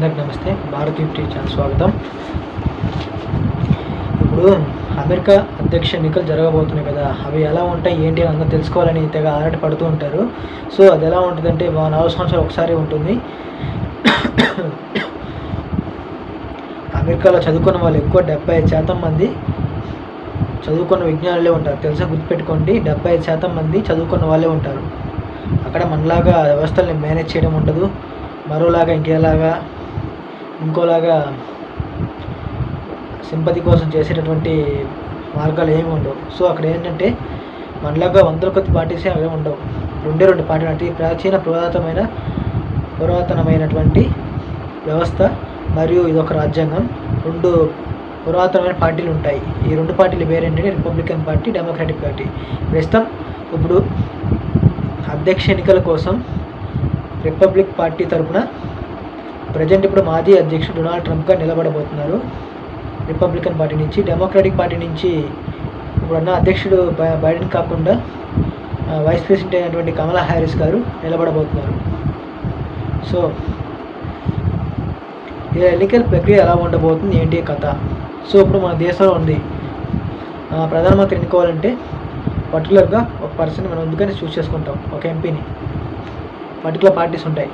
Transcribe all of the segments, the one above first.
అందరికి నమస్తే. Bharat YouTube channel స్వాగతం. ఇప్పుడు అమెరికా అధ్యక్ష ఎన్నికలు జరగబోతున్నాయి కదా, అవి ఎలా ఉంటాయి ఏంటి అని అందరూ తెలుసుకోవాలని తెగ ఆరాట పడుతూ ఉంటారు. సో అది ఎలా ఉంటుందంటే 4 సంవత్సరాలు ఒకసారి ఉంటుంది. అమెరికాలో చదువుకున్న వాళ్ళు ఎక్కువ 75% మంది చదువుకున్న విజ్ఞానులే ఉంటారు. తెలుసా, గుర్తుపెట్టుకోండి, 75% మంది చదువుకున్న వాళ్ళే ఉంటారు. అక్కడ మనలాగా వ్యవస్థల్ని మేనేజ్ చేయడం ఉండదు. మరోలాగా ఇంకోలాగా సింపతి కోసం చేసేటటువంటి మార్గాలు ఏమి ఉండవు. సో అక్కడ ఏంటంటే మనలాగా వందల కొద్ది పార్టీసే అవి ఉండవు. రెండు పార్టీలు అంటే పురాతనమైనటువంటి వ్యవస్థ మరియు ఇదొక రాజ్యాంగం. 2 పురాతనమైన పార్టీలు ఉంటాయి. ఈ 2 పార్టీలు పేరేంటంటే రిపబ్లికన్ పార్టీ, డెమోక్రాటిక్ పార్టీ. ప్రస్తుతం ఇప్పుడు అధ్యక్ష ఎన్నికల కోసం రిపబ్లిక్ పార్టీ తరఫున ప్రజెంట్ ఇప్పుడు మాజీ అధ్యక్షుడు డొనాల్డ్ ట్రంప్ గారు నిలబడబోతున్నారు రిపబ్లికన్ పార్టీ నుంచి. డెమోక్రాటిక్ పార్టీ నుంచి ఇప్పుడున్న అధ్యక్షుడు బైడెన్ కాకుండా వైస్ ప్రెసిడెంట్ అయినటువంటి కమలా హ్యారిస్ గారు నిలబడబోతున్నారు. సో ఈ ఎన్నికల ప్రక్రియ ఎలా ఉండబోతుంది, ఏంటి కథ? సో ఇప్పుడు మన దేశంలో ఉంది ప్రధానమంత్రి ఎన్నుకోవాలంటే పర్టికులర్గా ఒక పర్సన్ మనం ఎందుకని చూస్ చేసుకుంటాం, ఒక ఎంపీని. పర్టికులర్ పార్టీస్ ఉంటాయి.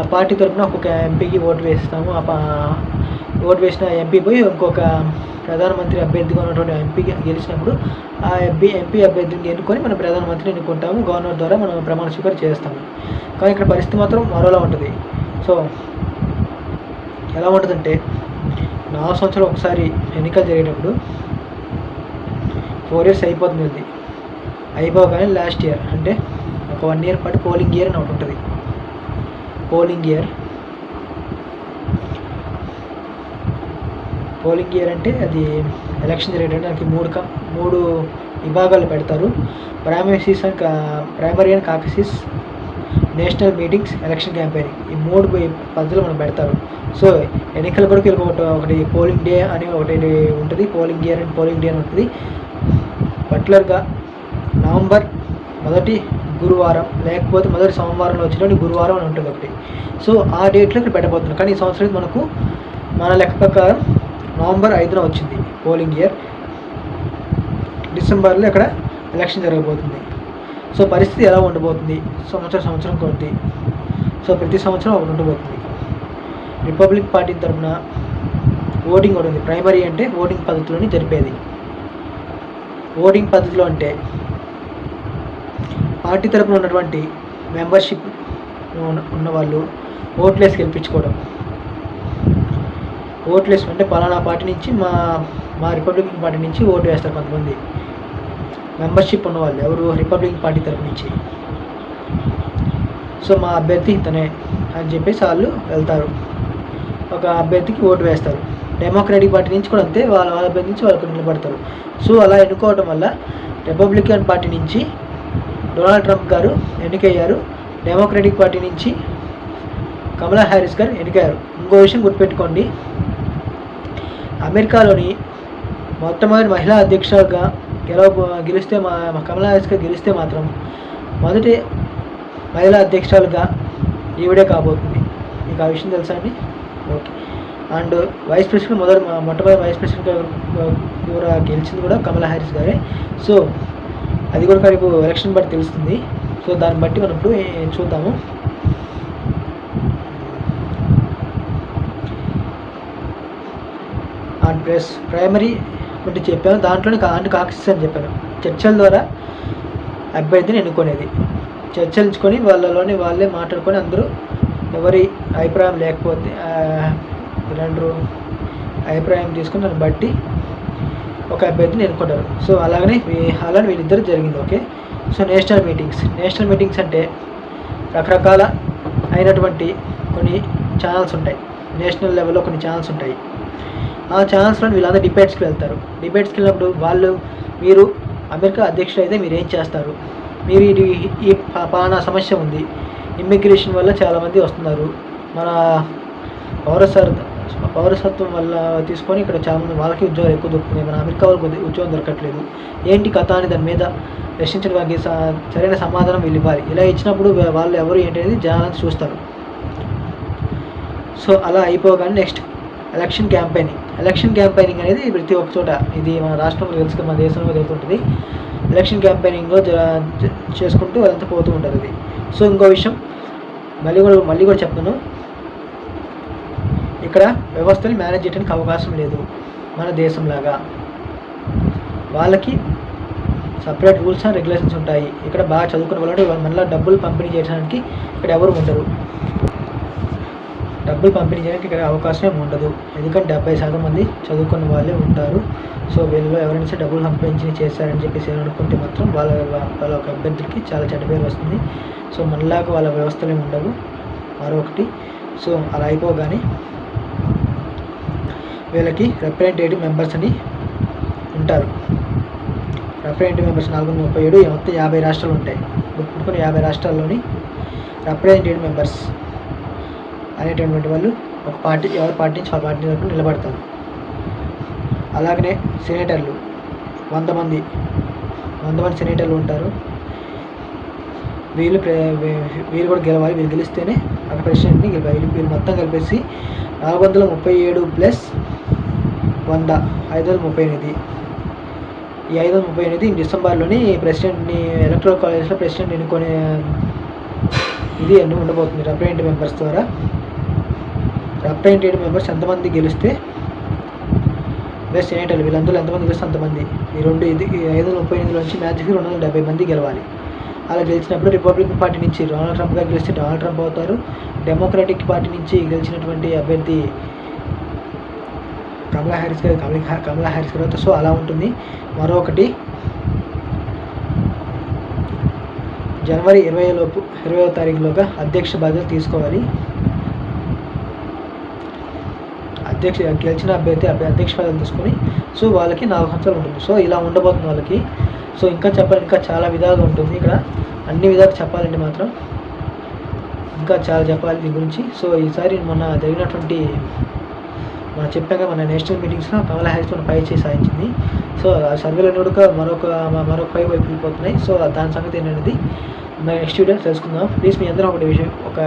ఆ పార్టీ తరఫున ఒక్కొక్క ఎంపీకి ఓటు వేస్తాము. ఓటు వేసిన ఎంపీ పోయి ఇంకొక ప్రధానమంత్రి అభ్యర్థిగా ఉన్నటువంటి ఎంపీకి గెలిచినప్పుడు ఆ ఎంపీ అభ్యర్థిని ఎన్నుకొని మనం ప్రధానమంత్రిని ఎన్నుకుంటాము. గవర్నర్ ద్వారా మనం ప్రమాణ స్వీకారం చేస్తాము. కానీ ఇక్కడ పరిస్థితి మాత్రం మరోలా ఉంటుంది. సో ఎలా ఉంటుందంటే 4 సంవత్సరాలు ఒకసారి ఎన్నికలు జరిగేటప్పుడు 4 years అయిపోతుంది. అయిపోగానే లాస్ట్ ఇయర్ అంటే ఒక 1 year పాటు పోలింగ్ ఇయర్ అని ఒకటి ఉంటుంది. పోలింగ్ ఇయర్ అంటే అది ఎలక్షన్ జరిగేటప్పుడు దానికి 3 విభాగాలు పెడతారు. Primary and caucuses, national meetings, election campaigning, ఈ 3 పద్ధతులు మనం పెడతారు. సో ఎన్నికల కొరకు ఒకటి పోలింగ్ డే అని ఒకటి ఉంటుంది. Polling year and polling day అని ఉంటుంది. పర్టికులర్గా నవంబర్ మొదటి గురువారం లేకపోతే మొదటి సోమవారంలో వచ్చినటువంటి గురువారం అని ఉంటుంది ఒకటి. సో ఆ డేట్లో ఇక్కడ పెట్టబోతున్నాం. కానీ ఈ సంవత్సరం మనకు మన లెక్క ప్రకారం నవంబర్ 5న వచ్చింది పోలింగ్ ఇయర్. డిసెంబర్లో ఇక్కడ ఎలక్షన్ జరగబోతుంది. సో పరిస్థితి ఎలా ఉండబోతుంది, సంవత్సరం కొద్ది. సో ప్రతి సంవత్సరం ఒకటి ఉండబోతుంది. రిపబ్లిక్ పార్టీ తరఫున ఓటింగ్ ఉంటుంది. ప్రైమరీ అంటే ఓటింగ్ పద్ధతిలోని జరిపేది. ఓటింగ్ పద్ధతిలో అంటే పార్టీ తరపున ఉన్నటువంటి మెంబర్షిప్ ఉన్నవాళ్ళు ఓట్లేసి గెలిపించుకోవడం. ఓట్లేసి అంటే పలానా పార్టీ నుంచి మా రిపబ్లికన్ పార్టీ నుంచి ఓటు వేస్తారు కొంతమంది. మెంబర్షిప్ ఉన్నవాళ్ళు ఎవరు, రిపబ్లికన్ పార్టీ తరపు నుంచి. సో మా అభ్యర్థి ఇతనే అని చెప్పేసి వాళ్ళు వెళ్తారు, ఒక అభ్యర్థికి ఓటు వేస్తారు. డెమోక్రాటిక్ పార్టీ నుంచి కూడా అంతే, వాళ్ళ అభ్యర్థి నుంచి వాళ్ళకు నిలబడతారు. సో అలా ఎన్నుకోవడం వల్ల రిపబ్లికన్ పార్టీ నుంచి డొనాల్డ్ ట్రంప్ గారు ఎన్నికయ్యారు. డెమోక్రాటిక్ పార్టీ నుంచి కమలా హ్యారిస్ గారు ఎన్నికయ్యారు. ఇంకో విషయం గుర్తుపెట్టుకోండి, అమెరికాలోని మొట్టమొదటి మహిళా అధ్యక్షులుగా గెలిస్తే కమలా హ్యారిస్ గారు గెలిస్తే మాత్రం మొదటి మహిళా అధ్యక్షులుగా ఈవిడే కాబోతుంది. మీకు ఆ విషయం తెలుసా అండి? ఓకే. అండ్ వైస్ ప్రెసిడెంట్ మొట్టమొదటి వైస్ ప్రెసిడెంట్ కూడా గెలిచింది కూడా కమలా హ్యారిస్ గారే. సో అది కూడా రేపు ఎలక్షన్ బట్టి తెలుస్తుంది. సో దాన్ని బట్టి మనం ఇప్పుడు చూద్దాము. అండ్ ప్లస్ ప్రైమరీ బట్టి చెప్పాను, దాంట్లోనే కాకసిస్ అని చెప్పాను. చర్చల ద్వారా అభ్యర్థిని ఎన్నుకునేది. చర్చలుకొని వాళ్ళే మాట్లాడుకొని అందరూ ఎవరి అభిప్రాయం లేకపోతే అభిప్రాయం తీసుకుని దాన్ని బట్టి ఒక అభ్యర్థిని ఎన్నుకుంటారు. సో అలానే వీళ్ళిద్దరు జరిగింది. ఓకే. సో నేషనల్ మీటింగ్స్ అంటే రకరకాల అయినటువంటి కొన్ని ఛానల్స్ ఉంటాయి. నేషనల్ లెవెల్లో కొన్ని ఛానల్స్ ఉంటాయి. ఆ ఛానల్స్లో వీళ్ళందరూ డిబేట్స్కి వెళ్తారు. డిబేట్స్కి వెళ్ళినప్పుడు మీరు అమెరికా అధ్యక్షుడు అయితే మీరు ఏం చేస్తారు, మీరు ఈ పలానా సమస్య ఉంది, ఇమ్మిగ్రేషన్ వల్ల చాలామంది వస్తున్నారు, మన పౌరసత్వం వల్ల తీసుకొని ఇక్కడ చాలామంది వాళ్ళకి ఉద్యోగాలు ఎక్కువ దొరుకుతున్నాయి, మన అమెరికా వాళ్ళకి ఉద్యోగం దొరకట్లేదు, ఏంటి కథ అని దాని మీద ప్రశ్నించడానికి సరైన సమాధానం వీళ్ళు ఇవ్వాలి. ఇలా ఇచ్చినప్పుడు వాళ్ళు ఎవరు ఏంటి అనేది జనాలను చూస్తారు. సో అలా అయిపోగానే నెక్స్ట్ ఎలక్షన్ క్యాంపెయినింగ్ అనేది ప్రతి ఒక్క చోట, ఇది మన రాష్ట్రంలో తెలుసు, మన దేశంలో తెలుస్తుంటుంది. ఎలక్షన్ క్యాంపెయినింగ్లో చేసుకుంటూ అదంతా పోతూ ఉంటుంది అది. సో ఇంకో విషయం మళ్ళీ కూడా చెప్తాను, ఇక్కడ వ్యవస్థని మేనేజ్ చేయడానికి అవకాశం లేదు. మన దేశంలాగా వాళ్ళకి సపరేట్ రూల్స్ అండ్ రెగ్యులేషన్స్ ఉంటాయి. ఇక్కడ బాగా చదువుకున్న వాళ్ళు మళ్ళీ డబ్బులు పంపిణీ చేయడానికి ఇక్కడ ఎవరు ఉండరు. డబ్బులు పంపిణీ చేయడానికి ఇక్కడ అవకాశమే ఉండదు. ఎందుకంటే 70% మంది చదువుకున్న వాళ్ళే ఉంటారు. సో వీళ్ళలో ఎవరైనా సరే డబ్బులు పంపించి చేశారని చెప్పేసి అనుకుంటే మాత్రం వాళ్ళ ఒక అభ్యర్థులకి చాలా చెడ్డ పేరు వస్తుంది. సో మనలాగా వాళ్ళ వ్యవస్థలే ఉండవు. మరొకటి, సో అలా అయిపోగానే వీళ్ళకి రిప్రజెంటేటివ్ మెంబర్స్ అని ఉంటారు. రిప్రజెంటేటివ్ మెంబర్స్ 437, మొత్తం 50 రాష్ట్రాలు ఉంటాయి. గుర్తుపెట్టుకుని 50 రాష్ట్రాల్లోని రిప్రజెంటేటివ్ మెంబర్స్ అనేటటువంటి వాళ్ళు ఒక పార్టీ, ఎవరి పార్టీ నుంచి ఆ పార్టీ వరకు నిలబడతారు. అలాగనే సెనేటర్లు 100 మంది సెనేటర్లు ఉంటారు. వీళ్ళు కూడా గెలవాలి. వీళ్ళు గెలిస్తేనే అక్కడ ప్రెసిడెంట్ని గెలవాలి. వీళ్ళు మొత్తం కలిపేసి 437 ప్లస్ 100 538. ఈ 538 డిసెంబర్లోని ప్రెసిడెంట్ని ఎలక్టరల్ కాలేజ్లో ప్రెసిడెంట్ ఎన్నుకునే ఇది అన్నీ ఉండబోతుంది. రిప్రజెంటేటివ్ మెంబర్స్ ద్వారా రిప్రజెంటేటివ్ మెంబర్స్ ఎంతమంది గెలిస్తే ప్లస్ సెనేటర్లు వీళ్ళందరూ ఎంతమంది గెలిస్తే అంతమంది. ఈ 538 నుంచి మ్యాచ్కి 270 మంది గెలవాలి. అలా గెలిచినప్పుడు రిపబ్లికన్ పార్టీ నుంచి డొనాల్డ్ ట్రంప్ గారు గెలిస్తే డొనాల్డ్ ట్రంప్ అవుతారు. డెమోక్రాటిక్ పార్టీ నుంచి గెలిచినటువంటి అభ్యర్థి కమలా హ్యారిస్ గారు అవుతారు. సో అలా ఉంటుంది. మరొకటి, జనవరి 20వ తారీఖులోగా అధ్యక్ష బాధ్యత తీసుకోవాలి. గెలిచిన అభ్యర్థి అధ్యక్ష పదవి తీసుకొని సో వాళ్ళకి 4 సంవత్సరాలు ఉంటుంది. సో ఇలా ఉండబోతుంది వాళ్ళకి. సో ఇంకా చాలా విధాలుగా ఉంటుంది. ఇక్కడ అన్ని విధాలు చెప్పాలంటే మాత్రం ఇంకా చాలా చెప్పాలి దీని గురించి. సో ఈసారి మొన్న జరిగినటువంటి మనం చెప్పాక మన నేషనల్ మీటింగ్స్లో కమలా హ్యారిస్ పై చేసి సాధించింది. సో ఆ సర్వేలో కూడా మరొక 5 వైపు వెళ్ళిపోతున్నాయి. సో దాని సంగతి ఏంటనేది నెక్స్ట్ వీడియో తెలుసుకుందాం. ప్లీజ్ మీ అందరూ ఒక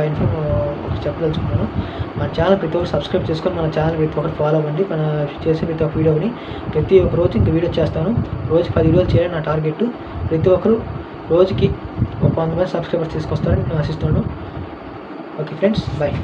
చెప్పదలుచుకున్నాను. మన ఛానల్ ప్రతి ఒక్కరు సబ్స్క్రైబ్ చేసుకొని మన ఛానల్ ప్రతి ఒక్కరు ఫాలో అవ్వండి. మన చేసే ప్రతి ఒక్క వీడియోని ప్రతి ఒక్క రోజు ఇంక వీడియో చేస్తాను. రోజుకి 10 వీడియోలు చేయాలి నా టార్గెట్. ప్రతి ఒక్కరు రోజుకి ఒక 100 మంది సబ్స్క్రైబర్స్ తీసుకొస్తారని నేను ఆశిస్తున్నాను. Okay friends, bye.